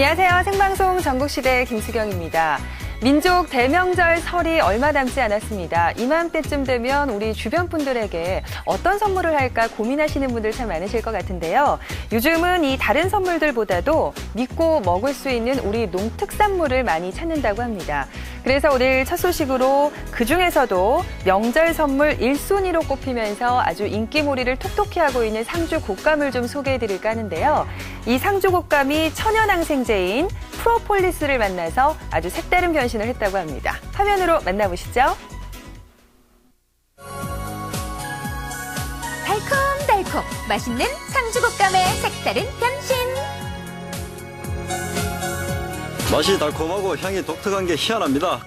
안녕하세요. 생방송 전국시대 김수경입니다. 민족 대명절 설이 얼마 남지 않았습니다. 이맘때쯤 되면 우리 주변 분들에게 어떤 선물을 할까 고민하시는 분들 참 많으실 것 같은데요. 요즘은 이 다른 선물들보다도 믿고 먹을 수 있는 우리 농특산물을 많이 찾는다고 합니다. 그래서 오늘 첫 소식으로 그중에서도 명절 선물 1순위로 꼽히면서 아주 인기몰이를 톡톡히 하고 있는 상주 곶감을 좀 소개해드릴까 하는데요. 이 상주 곶감이 천연항생제인 프로폴리스를 만나서 아주 색다른 변신을 했다고 합니다. 화면으로 만나보시죠. 달콤달콤 맛있는 상주 곶감의 색다른 변신. 맛이 달콤하고 향이 독특한 게 희한합니다.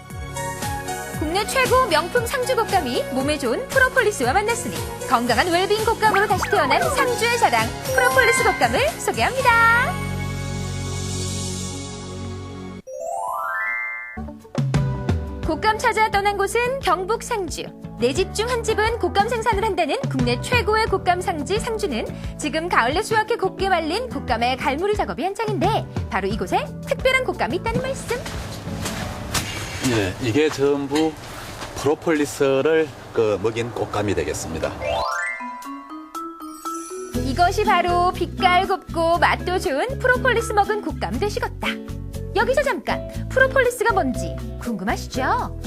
국내 최고 명품 상주 곶감이 몸에 좋은 프로폴리스와 만났으니 건강한 웰빙 곶감으로 다시 태어난 상주의 자랑 프로폴리스 곶감을 소개합니다. 곶감 찾아 떠난 곳은 경북 상주. 네 집 중 한 집은 곶감 생산을 한다는 국내 최고의 곶감 상지 상주는 지금 가을에 수확해 곱게 말린 곶감의 갈무리 작업이 한창인데 바로 이곳에 특별한 곶감이 있다는 말씀. 네, 이게 전부 프로폴리스를 먹인 곶감이 되겠습니다. 이것이 바로 빛깔 곱고 맛도 좋은 프로폴리스 먹은 곶감 되시겠다. 여기서 잠깐 프로폴리스가 뭔지 궁금하시죠?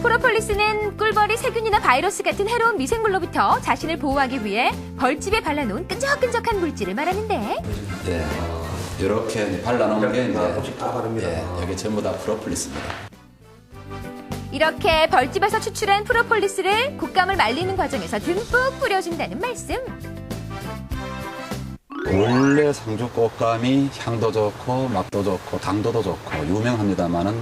프로폴리스는 꿀벌이 세균이나 바이러스 같은 해로운 미생물로부터 자신을 보호하기 위해 벌집에 발라놓은 끈적끈적한 물질을 말하는데 네, 이렇게 발라놓은 게 이제 여기 전부 다 프로폴리스입니다. 이렇게 벌집에서 추출한 프로폴리스를 곶감을 말리는 과정에서 듬뿍 뿌려준다는 말씀. 원래 상주 곶감이 향도 좋고 맛도 좋고 당도도 좋고 유명합니다만은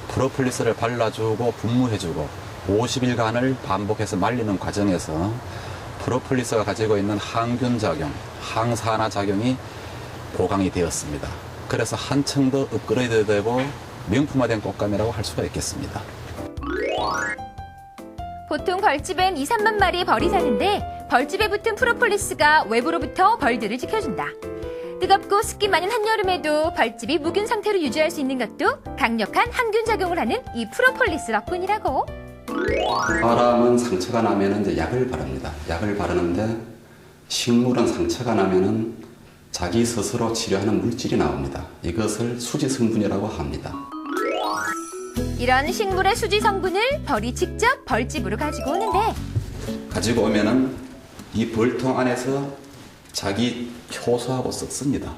프로폴리스를 발라주고 분무해주고 50일간을 반복해서 말리는 과정에서 프로폴리스가 가지고 있는 항균 작용, 항산화 작용이 보강이 되었습니다. 그래서 한층 더 업그레이드되고 명품화된 곶감이라고 할 수가 있겠습니다. 보통 벌집엔 2, 3만 마리의 벌이 사는데 벌집에 붙은 프로폴리스가 외부로부터 벌들을 지켜준다. 뜨겁고 습기 많은 한여름에도 벌집이 묵은 상태로 유지할 수 있는 것도 강력한 항균 작용을 하는 이 프로폴리스 덕분이라고. 사람은 상처가 나면 이제 약을 바릅니다. 약을 바르는데 식물은 상처가 나면은 자기 스스로 치료하는 물질이 나옵니다. 이것을 수지 성분이라고 합니다. 이런 식물의 수지 성분을 벌이 직접 벌집으로 가지고 오는데 가지고 오면은 이 벌통 안에서 자기 효소하고 섞습니다.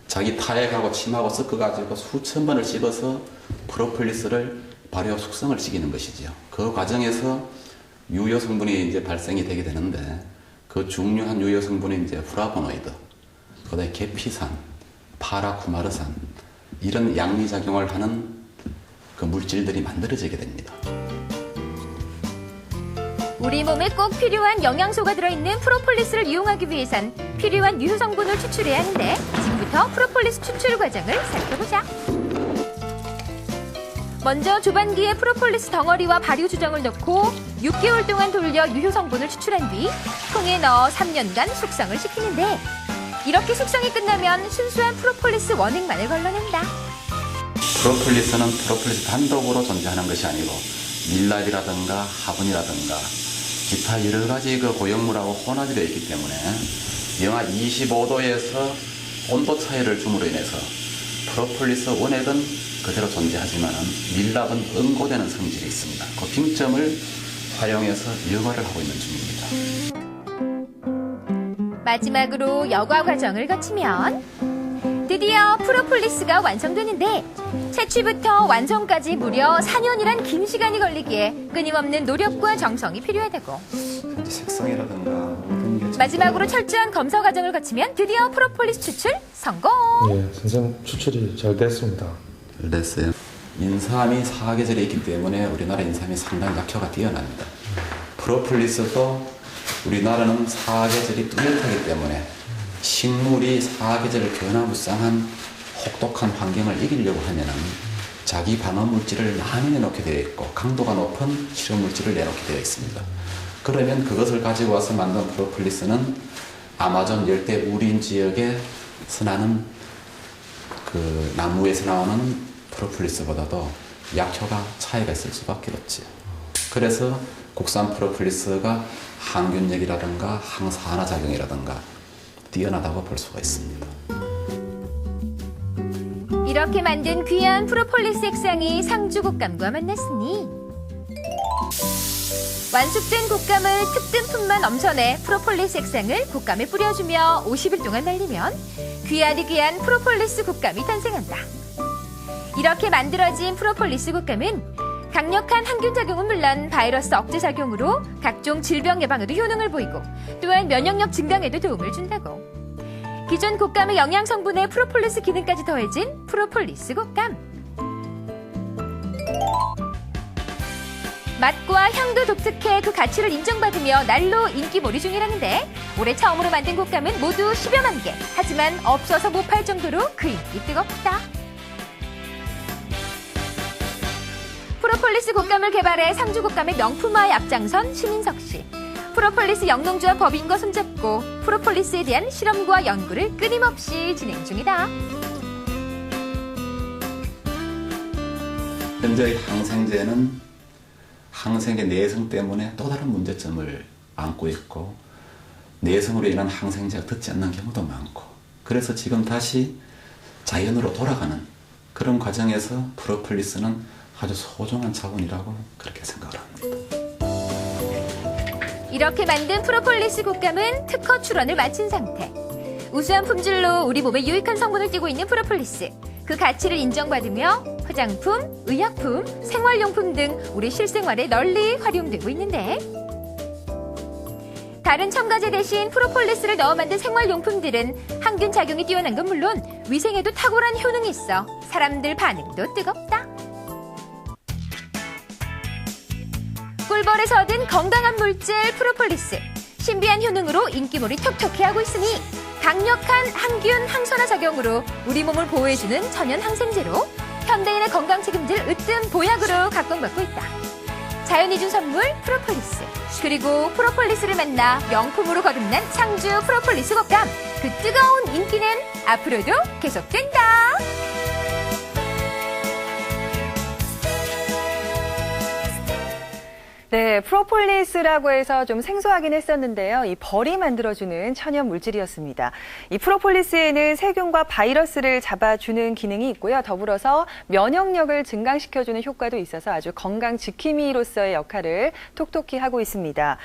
자기 타액하고 침하고 섞어가지고 수천 번을 씹어서 프로폴리스를 발효 숙성을 시키는 것이죠. 그 과정에서 유효 성분이 이제 발생이 되게 되는데 그 중요한 유효 성분이 이제 플라보노이드, 그다음에 계피산, 파라쿠마르산 이런 양리작용을 하는 그 물질들이 만들어지게 됩니다. 우리 몸에 꼭 필요한 영양소가 들어있는 프로폴리스를 이용하기 위해선 필요한 유효 성분을 추출해야 하는데 지금부터 프로폴리스 추출 과정을 살펴보자. 먼저 조반기에 프로폴리스 덩어리와 발효 주정을 넣고 6개월 동안 돌려 유효 성분을 추출한 뒤 통에 넣어 3년간 숙성을 시키는데 이렇게 숙성이 끝나면 순수한 프로폴리스 원액만을 걸러낸다. 프로폴리스는 프로폴리스 단독으로 존재하는 것이 아니고 밀랍이라든가 화분이라든가 기타 여러 가지 그 고형물하고 혼합이 되어 있기 때문에 영하 25도에서 온도 차이를 줌으로 인해서 프로폴리스 원액은 그대로 존재하지만 밀랍은 응고되는 성질이 있습니다. 그 빙점을 활용해서 여과를 하고 있는 중입니다. 마지막으로 여과 과정을 거치면 드디어 프로폴리스가 완성되는데 채취부터 완성까지 무려 4년이란 긴 시간이 걸리기에 끊임없는 노력과 정성이 필요하다고. 색상이라든가 모든 게 마지막으로 철저한 검사 과정을 거치면 드디어 프로폴리스 추출 성공! 예, 선생님 추출이 잘 됐습니다. 됐어요. 인삼이 사계절에 있기 때문에 우리나라 인삼이 상당히 약효가 뛰어납니다. 프로폴리스도 우리나라는 사계절이 뚜렷하기 때문에 식물이 사계절 변화무쌍한 혹독한 환경을 이기려고 하면은 자기 방어 물질을 많이 내놓게 되어 있고 강도가 높은 실험 물질을 내놓게 되어 있습니다. 그러면 그것을 가지고 와서 만든 프로폴리스는 아마존 열대 우림 지역에서 나는 그 나무에서 나오는 프로폴리스보다도 약효가 차이가 있을 수밖에 없지. 그래서 국산 프로폴리스가 항균력이라든가 항산화 작용이라든가 뛰어나다고 볼 수가 있습니다. 이렇게 만든 귀한 프로폴리스 액상이 상주 곶감과 만났으니 완숙된 곶감을 특등품만 엄선해 프로폴리스 액상을 곶감에 뿌려주며 50일 동안 말리면 귀하디 귀한 프로폴리스 곶감이 탄생한다. 이렇게 만들어진 프로폴리스 곶감은 강력한 항균 작용은 물론 바이러스 억제 작용으로 각종 질병 예방에도 효능을 보이고 또한 면역력 증강에도 도움을 준다고. 기존 곶감의 영양 성분에 프로폴리스 기능까지 더해진 프로폴리스 곶감. 맛과 향도 독특해 그 가치를 인정받으며 날로 인기몰이 중이라는데 올해 처음으로 만든 곶감은 모두 10여만 개. 하지만 없어서 못 팔 정도로 그 인기 뜨겁다. 프로폴리스 곶감을 개발해 상주 곶감의 명품화에 앞장선 신인석 씨. 프로폴리스 영농조합 법인과 손잡고 프로폴리스에 대한 실험과 연구를 끊임없이 진행 중이다. 현재 항생제는 항생제 내성 때문에 또 다른 문제점을 안고 있고 내성으로 인한 항생제가 듣지 않는 경우도 많고 그래서 지금 다시 자연으로 돌아가는 그런 과정에서 프로폴리스는 아주 소중한 자원이라고 그렇게 생각을 합니다. 이렇게 만든 프로폴리스 곶감은 특허 출원을 마친 상태. 우수한 품질로 우리 몸에 유익한 성분을 띠고 있는 프로폴리스. 그 가치를 인정받으며 화장품, 의약품, 생활용품 등 우리 실생활에 널리 활용되고 있는데 다른 첨가제 대신 프로폴리스를 넣어 만든 생활용품들은 항균 작용이 뛰어난 건 물론 위생에도 탁월한 효능이 있어 사람들 반응도 뜨겁다. 꿀벌에서 얻은 건강한 물질 프로폴리스. 신비한 효능으로 인기몰이 톡톡히 하고 있으니 강력한 항균, 항산화 작용으로 우리 몸을 보호해주는 천연 항생제로 현대인의 건강 책임질 으뜸 보약으로 각광받고 있다. 자연이 준 선물 프로폴리스. 그리고 프로폴리스를 만나 명품으로 거듭난 상주 프로폴리스 곶감. 그 뜨거운 인기는 앞으로도 계속된다. 네, 프로폴리스라고 해서 좀 생소하긴 했었는데요. 이 벌이 만들어주는 천연 물질이었습니다. 이 프로폴리스에는 세균과 바이러스를 잡아주는 기능이 있고요. 더불어서 면역력을 증강시켜주는 효과도 있어서 아주 건강 지킴이로서의 역할을 톡톡히 하고 있습니다.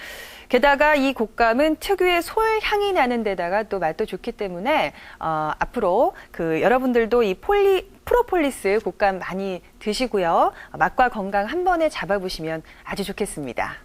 게다가 이 곶감은 특유의 솔향이 나는 데다가 또 맛도 좋기 때문에 앞으로 여러분들도 이 프로폴리스 곶감 많이 드시고요. 맛과 건강 한 번에 잡아보시면 아주 좋겠습니다.